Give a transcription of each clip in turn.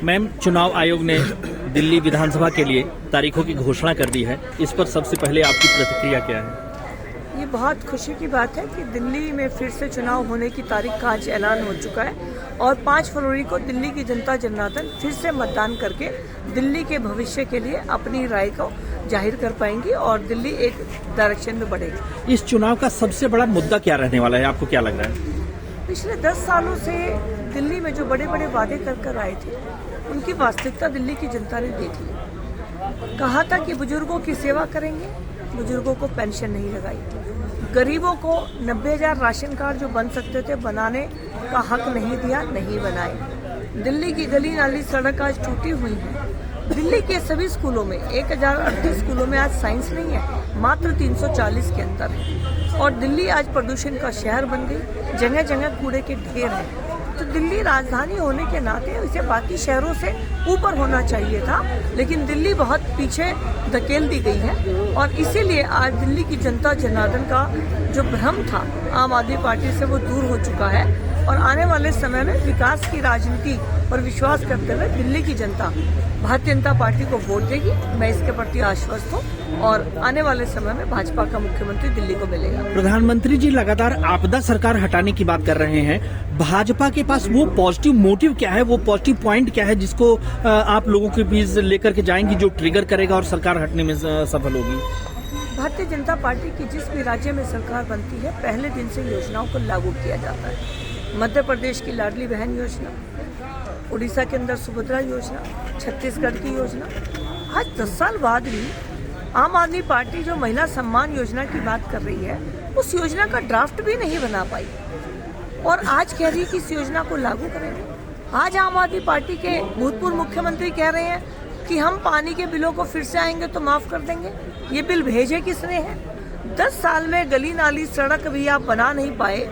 Ma'am, चुनाव आयोग ने दिल्ली विधानसभा के लिए तारीखों की घोषणा कर दी है। इस पर सबसे पहले आपकी प्रतिक्रिया क्या है? ये बहुत खुशी की बात है कि दिल्ली में फिर से चुनाव होने की तारीख का आज ऐलान हो चुका है और 5 फरवरी को दिल्ली की जनता जनार्दन फिर से मतदान करके दिल्ली के भविष्य के लिए अपनी राय को जाहिर कर पाएंगी और दिल्ली एक डायरेक्शन में बढ़ेगी। इस चुनाव का सबसे बड़ा मुद्दा क्या रहने वाला है, आपको क्या लग रहा है? पिछले 10 सालों से दिल्ली में जो बड़े बड़े वादे कर आए थे उनकी वास्तविकता दिल्ली की जनता ने देख ली। कहा था कि बुजुर्गों की सेवा करेंगे, बुजुर्गों को पेंशन नहीं लगाई, गरीबों को 90,000 राशन कार्ड जो बन सकते थे बनाने का हक नहीं दिया, नहीं बनाए। दिल्ली की गली नाली सड़क आज टूटी हुई है। दिल्ली के सभी स्कूलों में 1038 स्कूलों में आज साइंस नहीं है, मात्र 340 के अंदर है। और दिल्ली आज प्रदूषण का शहर बन गई, जगह जगह कूड़े के ढेर हैं। तो दिल्ली राजधानी होने के नाते इसे बाकी शहरों से ऊपर होना चाहिए था, लेकिन दिल्ली बहुत पीछे धकेल दी गई है और इसीलिए आज दिल्ली की जनता जनार्दन का जो भ्रम था आम आदमी पार्टी से वो दूर हो चुका है और आने वाले समय में विकास की राजनीति पर विश्वास करते हुए दिल्ली की जनता भारतीय जनता पार्टी को वोट देगी। मैं इसके प्रति आश्वस्त हूँ और आने वाले समय में भाजपा का मुख्यमंत्री दिल्ली को मिलेगा। प्रधानमंत्री जी लगातार आपदा सरकार हटाने की बात कर रहे हैं। भाजपा के पास वो पॉजिटिव मोटिव क्या है, वो पॉजिटिव पॉइंट क्या है जिसको आप लोगों के बीच लेकर के जाएंगी, जो ट्रिगर करेगा और सरकार हटने में सफल होगी? भारतीय जनता पार्टी की जिस भी राज्य में सरकार बनती है पहले दिन से योजनाओं को लागू किया जाता है। मध्य प्रदेश की लाडली बहन योजना, उड़ीसा के अंदर सुभद्रा योजना, छत्तीसगढ़ की योजना। आज 10 साल बाद भी आम आदमी पार्टी जो महिला सम्मान योजना की बात कर रही है उस योजना का ड्राफ्ट भी नहीं बना पाई और आज कह रही है कि इस योजना को लागू करेंगे। आज आम आदमी पार्टी के भूतपूर्व मुख्यमंत्री कह रहे हैं कि हम पानी के बिलों को फिर से आएंगे तो माफ कर देंगे। ये बिल भेजे किसने हैं? 10 साल में गली नाली सड़क भी आप बना नहीं पाए।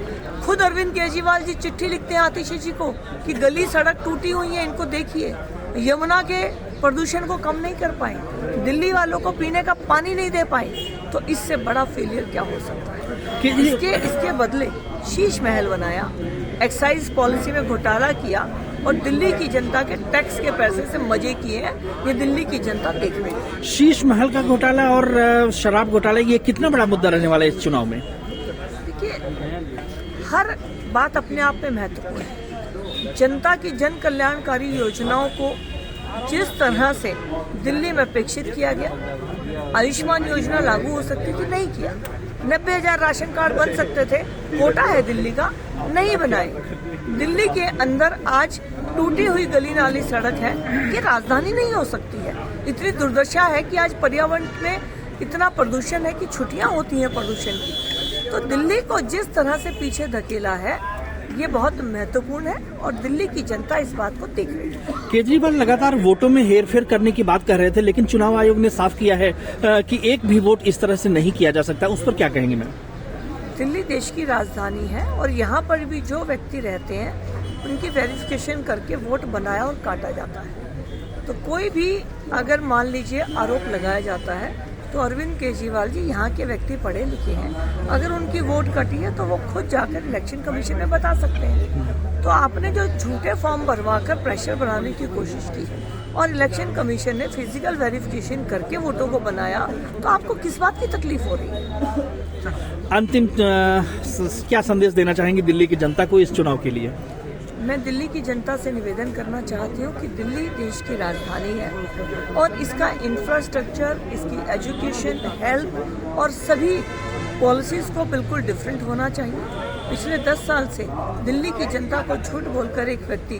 खुद अरविंद केजरीवाल जी चिट्ठी लिखते हैं आतिशी जी को कि गली सड़क टूटी हुई है, इनको देखिए। यमुना के प्रदूषण को कम नहीं कर पाए, दिल्ली वालों को पीने का पानी नहीं दे पाए, तो इससे बड़ा फेलियर क्या हो सकता है? इसके बदले शीश महल बनाया, एक्साइज पॉलिसी में घोटाला किया और दिल्ली की जनता के टैक्स के पैसे से मजे किए हैं। ये दिल्ली की जनता देख रही है। शीश महल का घोटाला और शराब घोटाला, ये कितना बड़ा मुद्दा रहने वाला है इस चुनाव में? देखिए, हर बात अपने आप में महत्वपूर्ण है। जनता की जन कल्याणकारी योजनाओं को जिस तरह से दिल्ली में अपेक्षित किया गया, आयुष्मान योजना लागू हो सकती थी, नहीं किया। 90,000 राशन कार्ड बन सकते थे, कोटा है दिल्ली का, नहीं बनाए। दिल्ली के अंदर आज टूटी हुई गली नाली सड़क है, ये राजधानी नहीं हो सकती है। इतनी दुर्दशा है कि आज पर्यावरण में इतना प्रदूषण है कि छुट्टियां होती हैं प्रदूषण की। तो दिल्ली को जिस तरह से पीछे धकेला है ये बहुत महत्वपूर्ण है और दिल्ली की जनता इस बात को देख रही है। केजरीवाल लगातार वोटों में हेरफेर करने की बात कर रहे थे, लेकिन चुनाव आयोग ने साफ किया है कि एक भी वोट इस तरह से नहीं किया जा सकता। उस पर क्या कहेंगे मैम? दिल्ली देश की राजधानी है और यहाँ पर भी जो व्यक्ति रहते हैं उनकी वेरिफिकेशन करके वोट बनाया और काटा जाता है। तो कोई भी अगर मान लीजिए आरोप लगाया जाता है तो अरविंद केजरीवाल जी यहाँ के व्यक्ति पढ़े लिखे हैं, अगर उनकी वोट कटी है तो वो खुद जाकर इलेक्शन कमीशन में बता सकते हैं। तो आपने जो झूठे फॉर्म भरवाकर प्रेशर बनाने की कोशिश की और इलेक्शन कमीशन ने फिजिकल वेरिफिकेशन करके वोटों को बनाया, तो आपको किस बात की तकलीफ हो रही है? अंतिम क्या संदेश देना चाहेंगे दिल्ली की जनता को इस चुनाव के लिए? मैं दिल्ली की जनता से निवेदन करना चाहती हूँ कि दिल्ली देश की राजधानी है और इसका इंफ्रास्ट्रक्चर, इसकी एजुकेशन, हेल्थ और सभी पॉलिसीज को बिल्कुल डिफरेंट होना चाहिए। पिछले 10 साल से दिल्ली की जनता को झूठ बोलकर एक व्यक्ति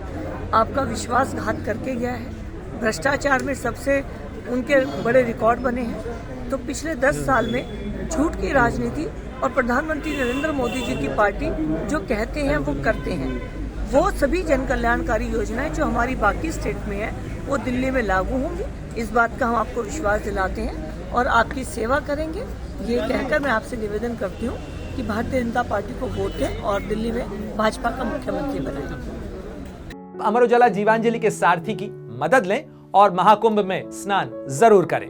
आपका विश्वासघात करके गया है। भ्रष्टाचार में सबसे उनके बड़े रिकॉर्ड बने हैं। तो पिछले 10 साल में झूठ की राजनीति और प्रधानमंत्री नरेंद्र मोदी जी की पार्टी जो कहते हैं वो करते हैं। वो सभी जन कल्याणकारी योजनाएं जो हमारी बाकी स्टेट में है वो दिल्ली में लागू होंगी। इस बात का हम आपको विश्वास दिलाते हैं और आपकी सेवा करेंगे। ये कहकर मैं आपसे निवेदन करती हूँ कि भारतीय जनता पार्टी को वोट दें और दिल्ली में भाजपा का मुख्यमंत्री बनाएं। अमर उजाला जीवांजलि के सारथी की मदद लें और महाकुंभ में स्नान जरूर करें।